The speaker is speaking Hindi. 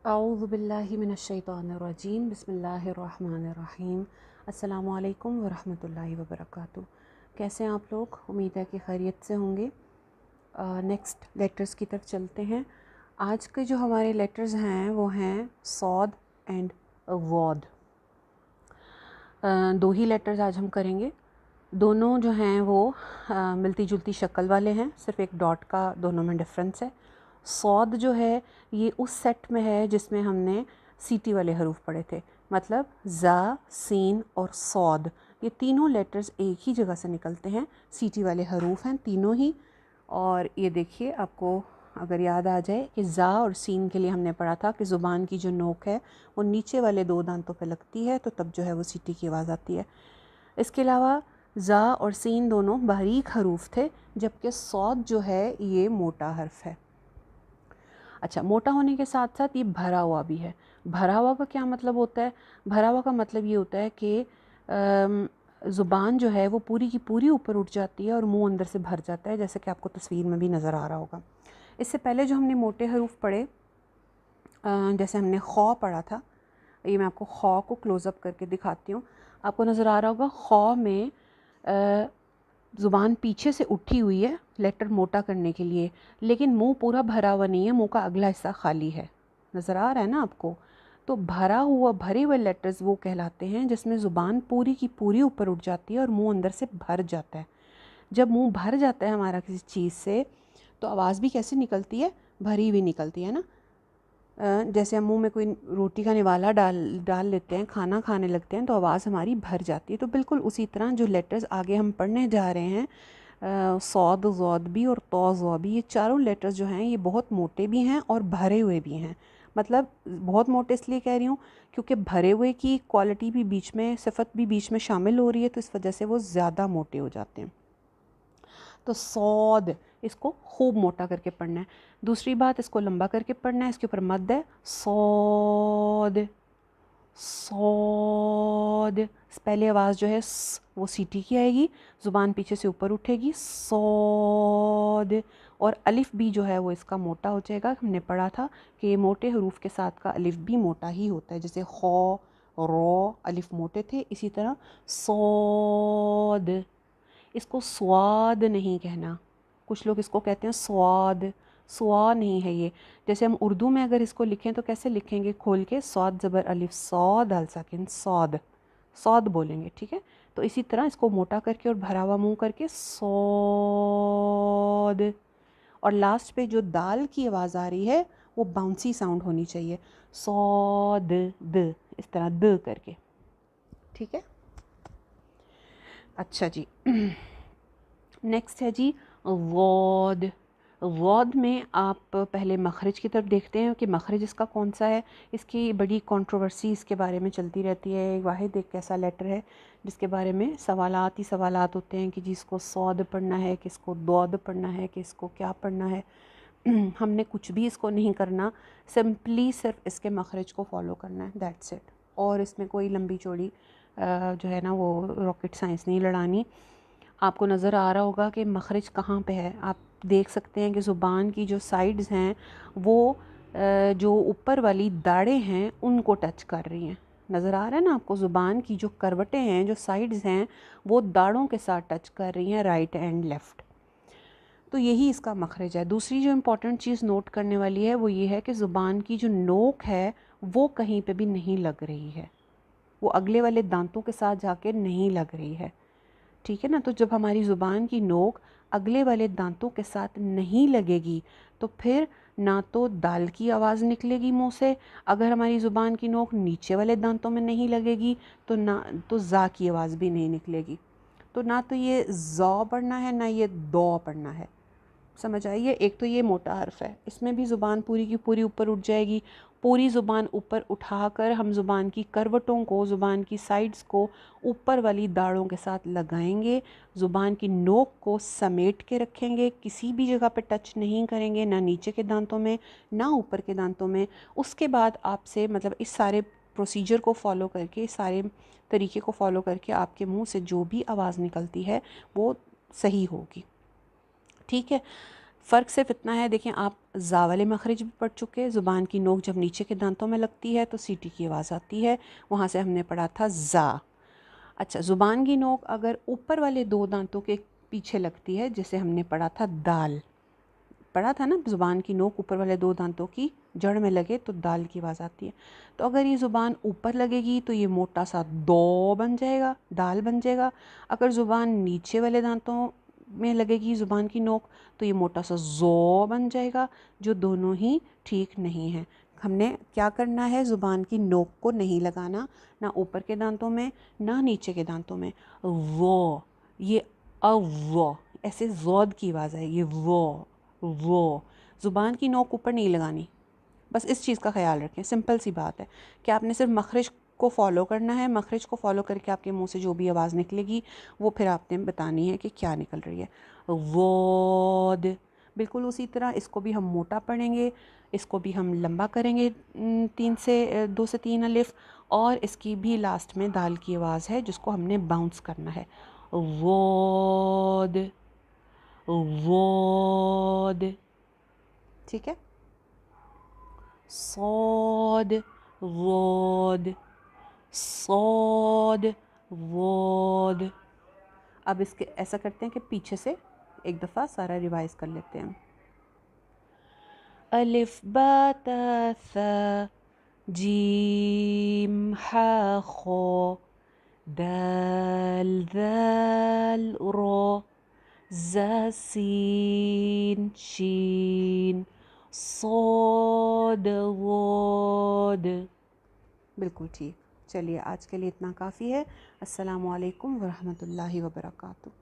औज़ु बिल्लाहि मिनश्शैतानिर्रजीम बिस्मिल्लाहिर्रहमानिर्रहीम। अस्सलामु अलैकुम वरहमतुल्लाहि वबरकातुहू। कैसे हैं आप लोग? उम्मीद है कि खैरियत से होंगे। नेक्स्ट लेटर्स की तरफ चलते हैं। आज के जो हमारे लेटर्स हैं वो हैं सौद एंड वॉद। दो ही लेटर्स आज हम करेंगे। दोनों जो हैं वो मिलती जुलती शक्ल वाले हैं, सिर्फ एक डॉट का दोनों में डिफरेंस है। सौद जो है ये उस सेट में है जिसमें हमने सीटी वाले हरूफ पढ़े थे, मतलब ज़ा, सीन और सौद, ये तीनों लेटर्स एक ही जगह से निकलते हैं, सीटी वाले हरूफ हैं तीनों ही। और ये देखिए, आपको अगर याद आ जाए कि ज़ा और सीन के लिए हमने पढ़ा था कि ज़ुबान की जो नोक है वो नीचे वाले दो दांतों पे लगती है, तो तब जो है वो सीटी की आवाज़ आती है। इसके अलावा ज़ा और सीन दोनों बारीक हरूफ थे, जबकि सौद जो है ये मोटा हर्फ है। अच्छा, मोटा होने के साथ साथ ये भरा हुआ भी है। भरा हुआ का क्या मतलब होता है? भरा हुआ का मतलब ये होता है कि ज़ुबान जो है वो पूरी की पूरी ऊपर उठ जाती है और मुंह अंदर से भर जाता है, जैसे कि आपको तस्वीर में भी नज़र आ रहा होगा। इससे पहले जो हमने मोटे हरूफ पढ़े, जैसे हमने खौ पढ़ा था, ये मैं आपको खौ को क्लोज़अप करके दिखाती हूँ। आपको नज़र आ रहा होगा खौ में ज़ुबान पीछे से उठी हुई है लेटर मोटा करने के लिए, लेकिन मुंह पूरा भरा हुआ नहीं है, मुंह का अगला हिस्सा खाली है। नज़र आ रहा है ना आपको? तो भरे हुए लेटर्स वो कहलाते हैं जिसमें ज़ुबान पूरी की पूरी ऊपर उठ जाती है और मुंह अंदर से भर जाता है। जब मुंह भर जाता है हमारा किसी चीज़ से, तो आवाज़ भी कैसे निकलती है? भरी हुई निकलती है ना। जैसे हम मुंह में कोई रोटी का निवाला डाल डाल लेते हैं, खाना खाने लगते हैं, तो आवाज़ हमारी भर जाती है। तो बिल्कुल उसी तरह जो लेटर्स आगे हम पढ़ने जा रहे हैं, सौद ज़ौद भी और तौ ज़ौ भी, ये चारों लेटर्स जो हैं ये बहुत मोटे भी हैं और भरे हुए भी हैं। मतलब बहुत मोटे इसलिए कह रही हूँ क्योंकि भरे हुए की क्वालिटी भी बीच में, सिफत भी बीच में शामिल हो रही है, तो इस वजह से वो ज़्यादा मोटे हो जाते हैं। तो सौद, इसको खूब मोटा करके पढ़ना है। दूसरी बात, इसको लंबा करके पढ़ना है, इसके ऊपर मद है। सौद, सौद, पहले आवाज़ जो है वो सीटी की आएगी, ज़ुबान पीछे से ऊपर उठेगी, सौद। और अलिफ भी जो है वो इसका मोटा हो जाएगा। हमने पढ़ा था कि मोटे हरूफ के साथ का अलिफ भी मोटा ही होता है, जैसे खौ, रो, अलिफ मोटे थे, इसी तरह सौद। इसको स्वाद नहीं कहना, कुछ लोग इसको कहते हैं स्वाद, स्वा नहीं है ये। जैसे हम उर्दू में अगर इसको लिखें तो कैसे लिखेंगे? खोल के सौद ज़बर अलिफ सौद अल साकिन सौद, सौद बोलेंगे, ठीक है। तो इसी तरह इसको मोटा करके और भरा हुआ मुंह करके सौद। और लास्ट पे जो दाल की आवाज़ आ रही है वो बाउंसी साउंड होनी चाहिए, सौद द, इस तरह द करके, ठीक है। अच्छा जी, नेक्स्ट है जी वॉद। वॉद में आप पहले मखरज की तरफ देखते हैं कि मखरज इसका कौन सा है। इसकी बड़ी कंट्रोवर्सी इसके बारे में चलती रहती है। वाहिद एक ऐसा लेटर है जिसके बारे में सवालात ही सवालात होते हैं कि जिसको सौद पढ़ना है, किसको दौद पढ़ना है, किसको क्या पढ़ना है। हमने कुछ भी इसको नहीं करना, सिंपली सिर्फ इसके मखरज को फॉलो करना है, दैट्स इट। और इसमें कोई लंबी चौड़ी जो है ना वो रॉकेट साइंस नहीं लड़ानी। आपको नज़र आ रहा होगा कि मखरज कहाँ पे है। आप देख सकते हैं कि ज़ुबान की जो साइड्स हैं वो जो ऊपर वाली दाढ़ें हैं उनको टच कर रही हैं। नज़र आ रहा है ना आपको? ज़ुबान की जो करवटें हैं, जो साइड्स हैं, वो दाढ़ों के साथ टच कर रही हैं, राइट एंड लेफ़्ट। तो यही इसका मखरज है। दूसरी जो इम्पॉर्टेंट चीज़ नोट करने वाली है वो ये है कि ज़ुबान की जो नोक है वो कहीं पे भी नहीं लग रही है, वो अगले वाले दांतों के साथ जाके नहीं लग रही है, ठीक है ना। तो जब हमारी ज़ुबान की नोक अगले वाले दांतों के साथ नहीं लगेगी तो फिर ना तो दाल की आवाज़ निकलेगी मुंह से। अगर हमारी ज़ुबान की नोक नीचे वाले दांतों में नहीं लगेगी तो ना तो ज़ा की आवाज़ भी नहीं निकलेगी। तो ना तो ये ज़ौ पढ़ना है, ना ये दौ पढ़ना है। समझ आइए? एक तो ये मोटा हर्फ है, इसमें भी ज़ुबान पूरी की पूरी ऊपर उठ जाएगी। पूरी ज़ुबान ऊपर उठाकर हम ज़ुबान की करवटों को, ज़ुबान की साइड्स को ऊपर वाली दाढ़ों के साथ लगाएंगे, ज़ुबान की नोक को समेट के रखेंगे, किसी भी जगह पे टच नहीं करेंगे, ना नीचे के दांतों में ना ऊपर के दांतों में। उसके बाद आपसे, मतलब इस सारे प्रोसीजर को फॉलो करके, सारे तरीके को फॉलो करके आपके मुँह से जो भी आवाज़ निकलती है वो सही होगी, ठीक है। फ़र्क सिर्फ इतना है, देखें आप ज़ा वाले मखरज भी पढ़ चुके हैं। ज़ुबान की नोक जब नीचे के दांतों में लगती है तो सीटी की आवाज़ आती है, वहाँ से हमने पढ़ा था ज़ा। अच्छा, ज़ुबान की नोक अगर ऊपर वाले दो दांतों के पीछे लगती है, जैसे हमने पढ़ा था दाल, पढ़ा था ना, ज़ुबान की नोक ऊपर वाले दो दांतों की जड़ में लगे तो दाल की आवाज़ आती है। तो अगर ये ज़ुबान ऊपर लगेगी तो ये मोटा सा दो बन जाएगा, दाल बन जाएगा। अगर ज़ुबान नीचे वाले दांतों में लगेगी ज़ुबान की नोक तो ये मोटा सा ज़ो बन जाएगा, जो दोनों ही ठीक नहीं है। हमने क्या करना है, ज़ुबान की नोक को नहीं लगाना, ना ऊपर के दांतों में ना नीचे के दांतों में। वो ये वो ऐसे ज़ोद की आवाज़ है, ये वो ज़ुबान की नोक ऊपर नहीं लगानी। बस इस चीज़ का ख्याल रखें, सिंपल सी बात है कि आपने सिर्फ मखरज को फॉलो करना है। मखरज को फॉलो करके आपके मुंह से जो भी आवाज़ निकलेगी वो फिर आपने बतानी है कि क्या निकल रही है। वोद, बिल्कुल उसी तरह इसको भी हम मोटा पढ़ेंगे, इसको भी हम लंबा करेंगे, 2 से 3 अलिफ, और इसकी भी लास्ट में दाल की आवाज़ है जिसको हमने बाउंस करना है। वोद वोद, ठीक है। सौद वोद सौद वोद। अब इसके ऐसा करते हैं कि पीछे से एक दफ़ा सारा रिवाइज कर लेते हैं। अलिफ बा ता सा जीम हा खो दाल दाल रो ज़ा सीन शीन सोद वोद। बिल्कुल ठीक। चलिए आज के लिए इतना काफ़ी है। अस्सलामु अलैकुम वरहमतुल्लाहि वबरकातुहू।